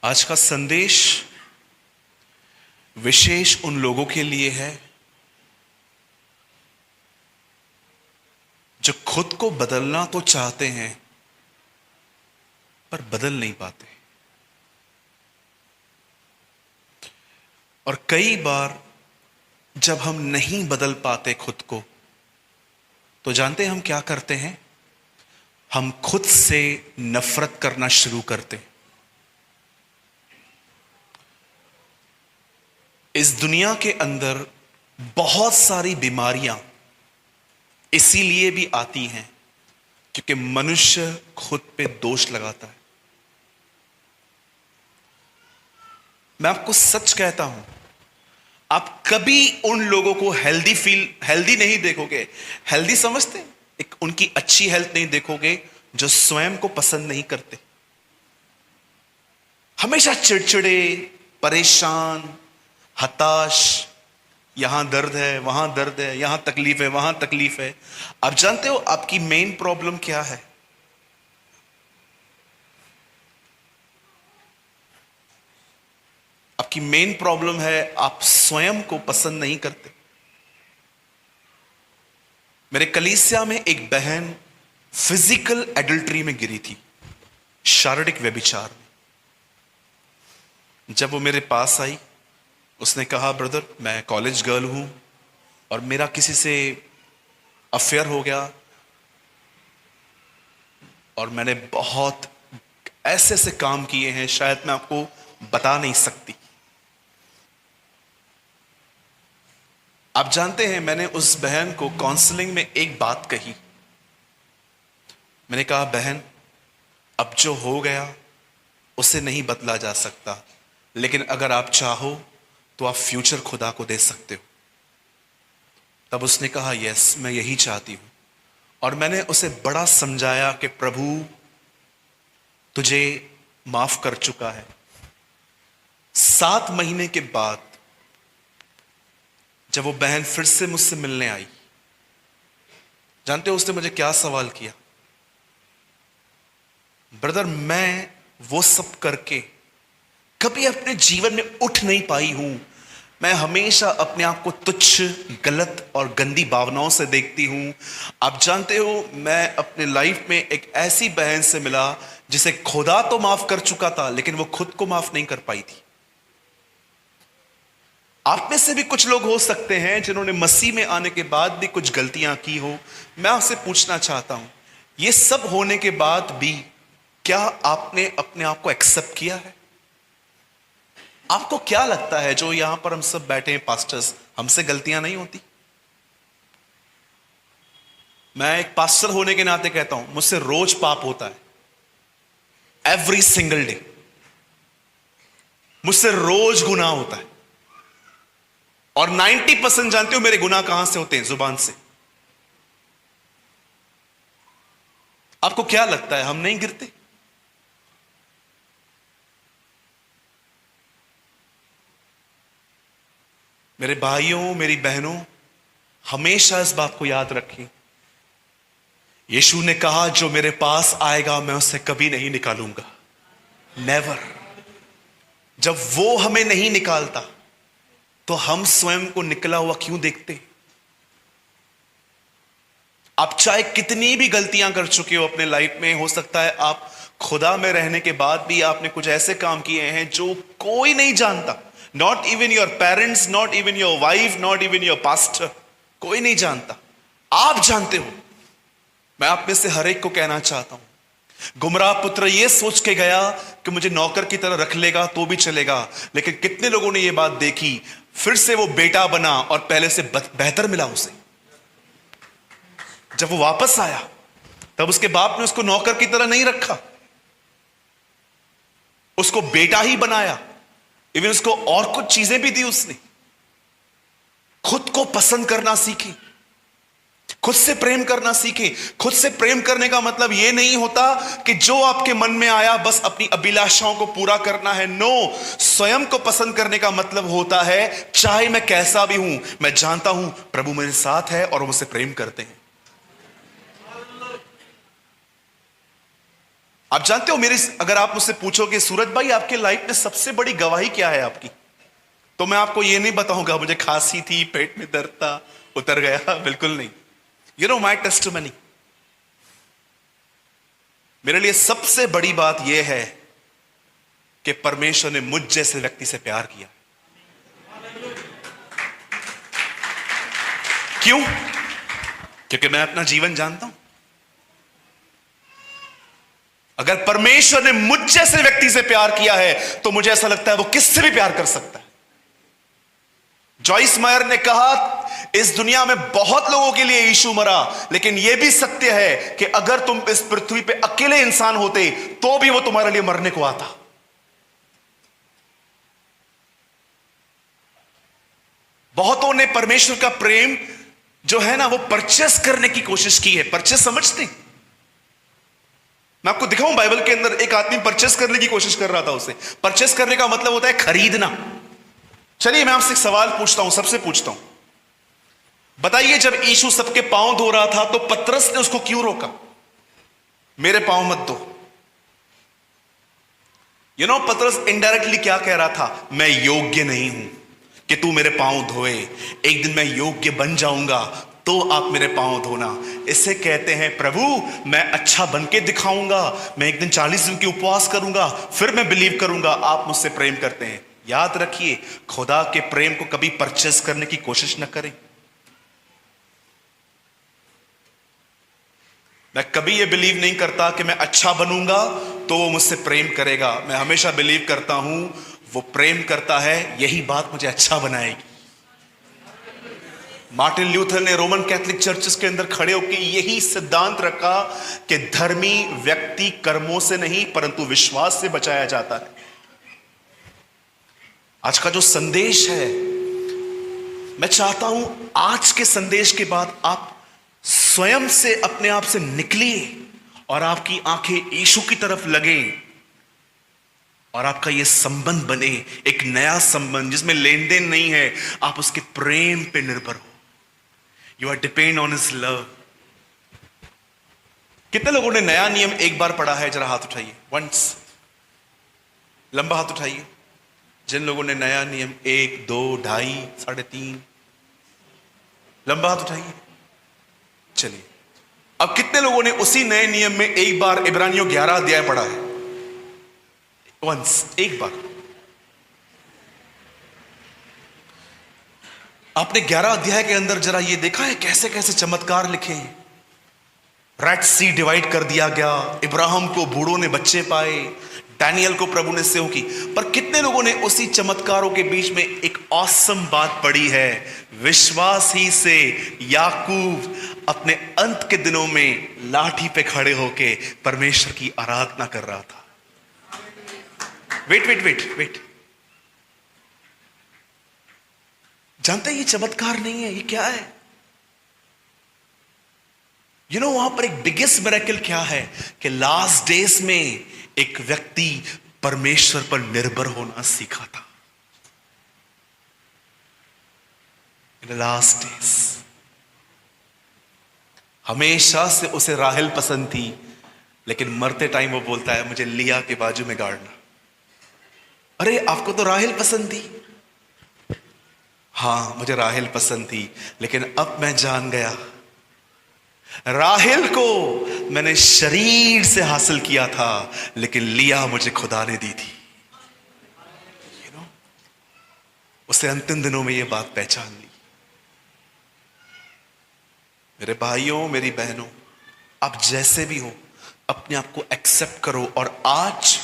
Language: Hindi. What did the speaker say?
आज का संदेश विशेष उन लोगों के लिए है जो खुद को बदलना तो चाहते हैं पर बदल नहीं पाते। और कई बार जब हम नहीं बदल पाते खुद को, तो जानते हैं हम क्या करते हैं? हम खुद से नफरत करना शुरू करते हैं। इस दुनिया के अंदर बहुत सारी बीमारियां इसीलिए भी आती हैं क्योंकि मनुष्य खुद पे दोष लगाता है। मैं आपको सच कहता हूं, आप कभी उन लोगों को हेल्दी नहीं देखोगे। हेल्दी समझते हैं? एक उनकी अच्छी हेल्थ नहीं देखोगे जो स्वयं को पसंद नहीं करते, हमेशा चिड़चिड़े, परेशान, हताश, यहां दर्द है, वहां दर्द है, यहां तकलीफ है, वहां तकलीफ है। आप जानते हो आपकी मेन प्रॉब्लम क्या है? आपकी मेन प्रॉब्लम है आप स्वयं को पसंद नहीं करते। मेरे कलीसिया में एक बहन फिजिकल एडल्ट्री में गिरी थी, शारीरिक व्यभिचार में। जब वो मेरे पास आई, उसने कहा, ब्रदर मैं कॉलेज गर्ल हूं और मेरा किसी से अफेयर हो गया और मैंने बहुत ऐसे ऐसे काम किए हैं, शायद मैं आपको बता नहीं सकती। आप जानते हैं, मैंने उस बहन को काउंसलिंग में एक बात कही। मैंने कहा, बहन अब जो हो गया उसे नहीं बदला जा सकता, लेकिन अगर आप चाहो तो आप फ्यूचर खुदा को दे सकते हो। तब उसने कहा, यस मैं यही चाहती हूं। और मैंने उसे बड़ा समझाया कि प्रभु तुझे माफ कर चुका है। 7 महीने के बाद जब वो बहन फिर से मुझसे मिलने आई, जानते हो उसने मुझे क्या सवाल किया? ब्रदर मैं वो सब करके कभी अपने जीवन में उठ नहीं पाई हूं। मैं हमेशा अपने आप को तुच्छ, गलत और गंदी भावनाओं से देखती हूं। आप जानते हो, मैं अपने लाइफ में एक ऐसी बहन से मिला जिसे खुदा तो माफ कर चुका था, लेकिन वो खुद को माफ नहीं कर पाई थी। आप में से भी कुछ लोग हो सकते हैं जिन्होंने मसीह में आने के बाद भी कुछ गलतियां की हो। मैं आपसे पूछना चाहता हूं, ये सब होने के बाद भी क्या आपने अपने आप को एक्सेप्ट किया है? आपको क्या लगता है जो यहां पर हम सब बैठे हैं पास्टर्स, हमसे गलतियां नहीं होती? मैं एक पास्टर होने के नाते कहता हूं, मुझसे रोज पाप होता है। एवरी सिंगल डे मुझसे रोज गुनाह होता है। और 90% जानते हो मेरे गुनाह कहां से होते हैं? जुबान से। आपको क्या लगता है हम नहीं गिरते? मेरे भाइयों, मेरी बहनों, हमेशा इस बात को याद रखें, यीशु ने कहा जो मेरे पास आएगा मैं उसे कभी नहीं निकालूंगा। नेवर। जब वो हमें नहीं निकालता तो हम स्वयं को निकला हुआ क्यों देखते? आप चाहे कितनी भी गलतियां कर चुके हो अपने लाइफ में, हो सकता है आप खुदा में रहने के बाद भी आपने कुछ ऐसे काम किए हैं जो कोई नहीं जानता। Not even your parents, not even your wife, not even your pastor, कोई नहीं जानता। आप जानते हो। मैं आप में से हर एक को कहना चाहता हूं, गुमराह पुत्र यह सोच के गया कि मुझे नौकर की तरह रख लेगा तो भी चलेगा, लेकिन कितने लोगों ने यह बात देखी, फिर से वो बेटा बना और पहले से बेहतर मिला उसे। जब वो वापस आया तब उसके बाप ने उसको नौकर की तरह नहीं रखा, उसको बेटा ही बनाया। इवन उसको और कुछ चीजें भी दी उसने। खुद को पसंद करना सीखे, खुद से प्रेम करना सीखे। खुद से प्रेम करने का मतलब यह नहीं होता कि जो आपके मन में आया बस अपनी अभिलाषाओं को पूरा करना है। नो, स्वयं को पसंद करने का मतलब होता है चाहे मैं कैसा भी हूं, मैं जानता हूं प्रभु मेरे साथ है और वो मुझसे प्रेम करते हैं। आप जानते हो, मेरे अगर आप मुझसे पूछोगे सूरज भाई आपके लाइफ में सबसे बड़ी गवाही क्या है आपकी, तो मैं आपको ये नहीं बताऊंगा मुझे खांसी थी, पेट में दर्द था, उतर गया, बिल्कुल नहीं। यू नो माई टेस्टिमनी, मेरे लिए सबसे बड़ी बात यह है कि परमेश्वर ने मुझ जैसे व्यक्ति से प्यार किया। क्यों? क्योंकि मैं अपना जीवन जानता हूं। अगर परमेश्वर ने मुझ जैसे व्यक्ति से प्यार किया है तो मुझे ऐसा लगता है वो किससे भी प्यार कर सकता है। जॉइस मायर ने कहा, इस दुनिया में बहुत लोगों के लिए यीशु मरा, लेकिन यह भी सत्य है कि अगर तुम इस पृथ्वी पे अकेले इंसान होते तो भी वो तुम्हारे लिए मरने को आता। बहुतों ने परमेश्वर का प्रेम जो है ना वो परचेस करने की कोशिश की है। परचेस समझते? मैं आपको दिखाऊं, बाइबल के अंदर एक आदमी परचेस करने की कोशिश कर रहा था। उसे परचेस करने का मतलब होता है खरीदना। चलिए मैं आपसे एक सवाल पूछता हूं, सबसे पूछता हूं, बताइए जब यीशु सबके पांव धो रहा था तो पतरस ने उसको क्यों रोका? मेरे पांव मत धो। यू नो पतरस इनडायरेक्टली क्या कह रहा था? मैं योग्य नहीं हूं कि तू मेरे पांव धोए, एक दिन मैं योग्य बन जाऊंगा तो आप मेरे पांव धोना। इसे कहते हैं प्रभु मैं अच्छा बन के दिखाऊंगा, मैं एक दिन 40 दिन की उपवास करूंगा, फिर मैं बिलीव करूंगा आप मुझसे प्रेम करते हैं। याद रखिए, खुदा के प्रेम को कभी परचेस करने की कोशिश न करें। मैं कभी यह बिलीव नहीं करता कि मैं अच्छा बनूंगा तो वो मुझसे प्रेम करेगा। मैं हमेशा बिलीव करता हूं वो प्रेम करता है, यही बात मुझे अच्छा बनाएगी। मार्टिन ल्यूथर ने रोमन कैथोलिक चर्चेस के अंदर खड़े होकर यही सिद्धांत रखा कि धर्मी व्यक्ति कर्मों से नहीं परंतु विश्वास से बचाया जाता है। आज का जो संदेश है, मैं चाहता हूं आज के संदेश के बाद आप स्वयं से अपने आप से निकलिए और आपकी आंखें यीशु की तरफ लगे और आपका यह संबंध बने, एक नया संबंध जिसमें लेन देन नहीं है, आप उसके प्रेम पे निर्भर हो। You are depend on his love. कितने लोगों ने नया नियम एक बार पढ़ा है? जरा हाथ उठाइए, वंस, लंबा हाथ उठाइए। जिन लोगों ने नया नियम 1, 2, 2.5, 3.5, लंबा हाथ उठाइए। चलिए, अब कितने लोगों ने उसी नए नियम में एक बार इब्रानियों 11 अध्याय पढ़ा है? वंस, एक बार। आपने 11 अध्याय के अंदर जरा ये देखा है कैसे कैसे चमत्कार लिखे हैं। रेड सी डिवाइड कर दिया गया, इब्राहिम को बूढ़ों ने बच्चे पाए, डैनियल को प्रभु ने सेव की। पर कितने लोगों ने उसी चमत्कारों के बीच में एक ऑसम बात पढ़ी है? विश्वास ही से याकूब अपने अंत के दिनों में लाठी पे खड़े होके परमेश्वर की आराधना कर रहा था। वेट, जानते हैं ये चमत्कार नहीं है, ये क्या है? यू नो वहां पर एक बिगेस्ट मिरेकल क्या है कि लास्ट डेज में एक व्यक्ति परमेश्वर पर निर्भर होना सीखा था। इन लास्ट डेज हमेशा से उसे राहेल पसंद थी, लेकिन मरते टाइम वो बोलता है मुझे लिया के बाजू में गाड़ना। अरे आपको तो राहेल पसंद थी। हाँ मुझे राहेल पसंद थी, लेकिन अब मैं जान गया राहेल को मैंने शरीर से हासिल किया था, लेकिन लिया मुझे खुदा ने दी थी। यू नो, उसे अंतिम दिनों में यह बात पहचान ली। मेरे भाइयों, मेरी बहनों, आप जैसे भी हो अपने आप को एक्सेप्ट करो और आज